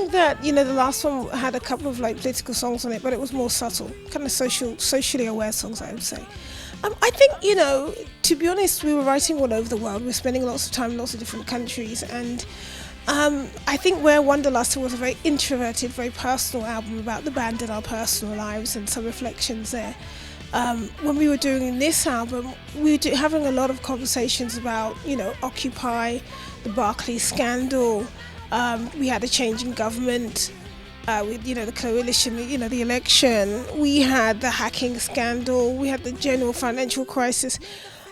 think that, the last one had a couple of like political songs on it, but it was more subtle, kind of socially aware songs, I would say. I think, to be honest, we were writing all over the world. We were spending lots of time in lots of different countries. And I think Where Wanderlust was a very introverted, very personal album about the band and our personal lives and some reflections there. When we were doing this album, we were having a lot of conversations about, Occupy, the Barclays scandal. We had a change in government. With the coalition, the election, we had the hacking scandal, we had the general financial crisis,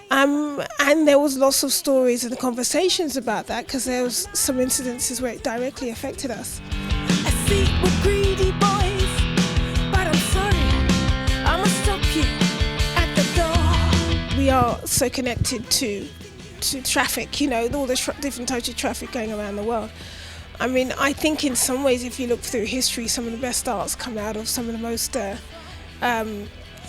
and there was lots of stories and conversations about that because there was some incidences where it directly affected us. I see we're greedy boys, but I'm sorry, I must stop you at the door. We are so connected to traffic, all the different types of traffic going around the world. I mean, I think in some ways, if you look through history, some of the best arts come out of some of the most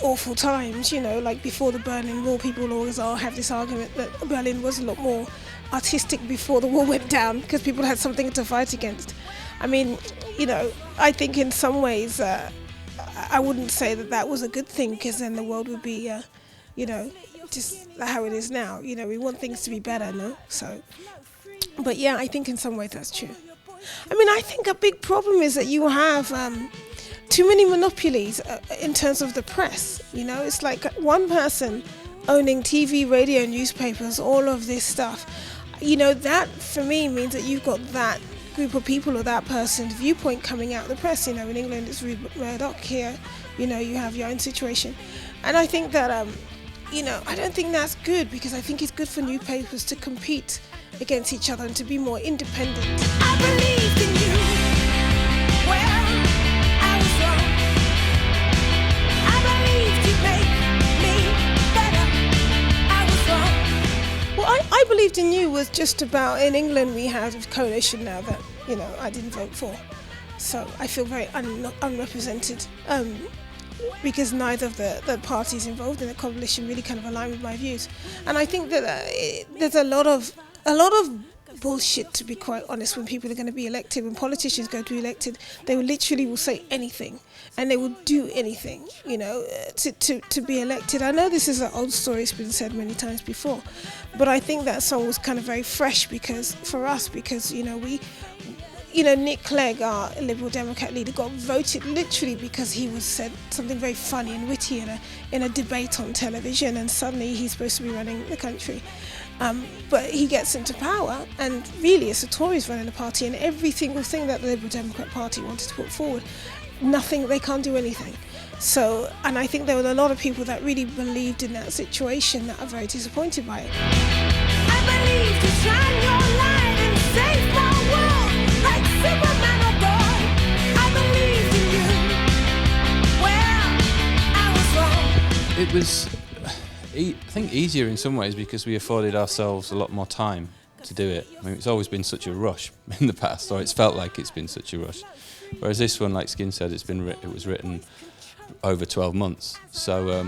awful times, like before the Berlin Wall. People always have this argument that Berlin was a lot more artistic before the wall went down because people had something to fight against. I mean, I think in some ways, I wouldn't say that was a good thing because then the world would be, just how it is now. We want things to be better, no? So, but yeah, I think in some ways that's true. I mean, I think a big problem is that you have too many monopolies in terms of the press. It's like one person owning TV, radio, newspapers, all of this stuff. That for me means that you've got that group of people or that person's viewpoint coming out of the press. In England it's Rupert Murdoch. Here, you have your own situation. And I think that, I don't think that's good because I think it's good for newspapers to compete against each other and to be more independent. I believed in you. Well, I was wrong. I believed you'd make me better. I was wrong. Well, I believed in you was just about, in England we have a coalition now that, I didn't vote for. So I feel very unrepresented because neither of the parties involved in the coalition really kind of align with my views. And I think that there's a lot of bullshit, to be quite honest, when people are going to be elected. When politicians go to be elected, they will say anything and they will do anything, to be elected. I know this is an old story, it's been said many times before, but I think that song was kind of very fresh because Nick Clegg, our Liberal Democrat leader, got voted literally because he said something very funny and witty in a debate on television, and suddenly he's supposed to be running the country. But he gets into power, and really it's the Tories running the party, and every single thing that the Liberal Democrat Party wanted to put forward, they can't do anything. So, and I think there were a lot of people that really believed in that situation that are very disappointed by it. I believe to shine your light and save my world like Superman or God. I believed in you. Well, I was wrong. It was, I think, easier in some ways because we afforded ourselves a lot more time to do it. I mean, it's always been such a rush in the past, or it's felt like it's been such a rush. Whereas this one, like Skin said, it was written over 12 months. So,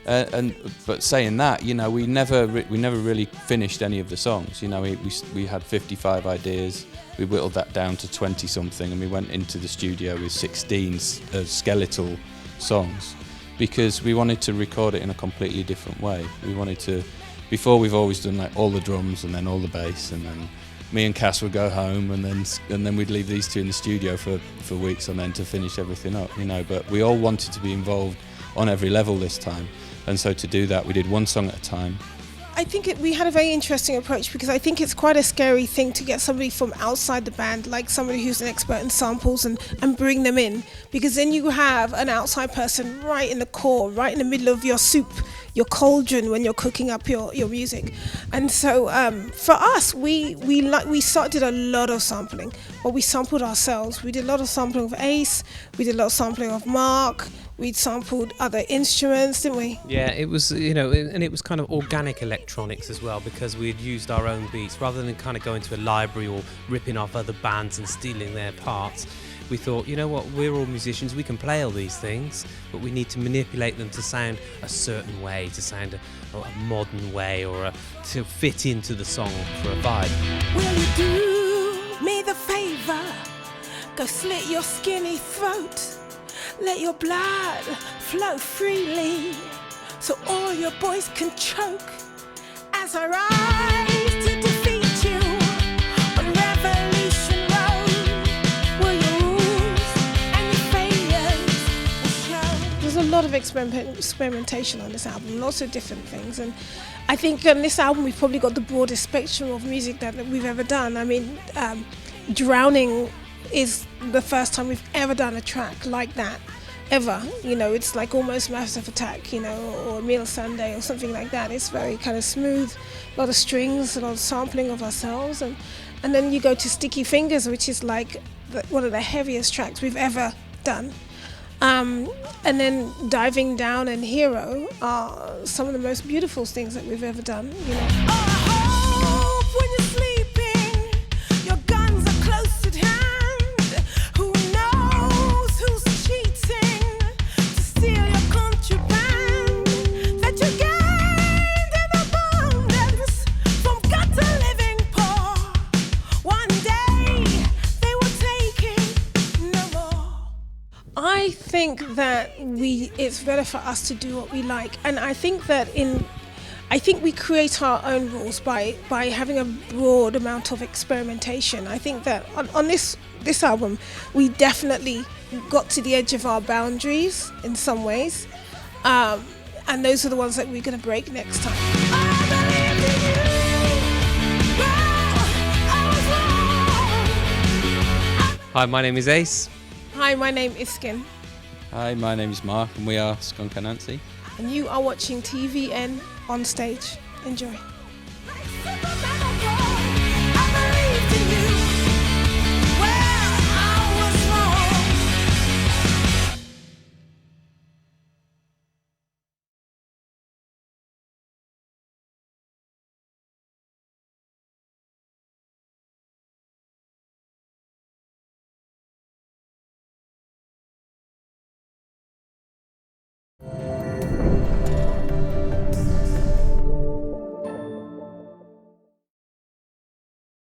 but saying that, we never really finished any of the songs. We had 55 ideas. We whittled that down to 20 something, and we went into the studio with 16 skeletal songs because we wanted to record it in a completely different way. We wanted to. Before, we've always done like all the drums and then all the bass, and then me and Cass would go home, and then we'd leave these two in the studio for weeks and then to finish everything up, But we all wanted to be involved on every level this time, and so to do that, we did one song at a time. I think we had a very interesting approach because I think it's quite a scary thing to get somebody from outside the band, like somebody who's an expert in samples, and bring them in, because then you have an outside person right in the core, right in the middle of your soup, your cauldron when you're cooking up your music. And so for us, we did a lot of sampling, but we sampled ourselves. We did a lot of sampling of Ace, we did a lot of sampling of Mark, we'd sampled other instruments, didn't we? Yeah, it was, and it was kind of organic electronics as well, because we had used our own beats rather than kind of going to a library or ripping off other bands and stealing their parts. We thought, you know what, we're all musicians, we can play all these things, but we need to manipulate them to sound a certain way, to sound a modern way, or to fit into the song for a vibe. Will you do me the favor Go slit your skinny throat. Let your blood flow freely so all your boys can choke as I rise to defeat you on Revolution Road. Will your rules and your failures will show? There's a lot of experimentation on this album, lots of different things, and I think on this album we've probably got the broadest spectrum of music that we've ever done. I mean, Drowning is the first time we've ever done a track like that, ever. You know, it's like almost Massive Attack, you know, or Meal Sunday or something like that. It's very kind of smooth, a lot of strings, a lot of sampling of ourselves, and then you go to Sticky Fingers, which is like one of the heaviest tracks we've ever done. And then Diving Down and Hero are some of the most beautiful things that we've ever done, you know. Oh, I hope when you're sleeping, your guns are close at hand. Who knows who's cheating to steal your contraband that you gained in abundance from gutter living poor. One day they will take it no more. I think that it's better for us to do what we like, and I think we create our own rules by having a broad amount of experimentation. I think that on this album we definitely got to the edge of our boundaries in some ways, and those are the ones that we're going to break next time. I believed in you. Well, I was wrong. Hi, my name is Ace. Hi, my name is Skin, Hi, my name is Mark, and we are Skunk Anansie. and you are watching TVN On Stage. Enjoy.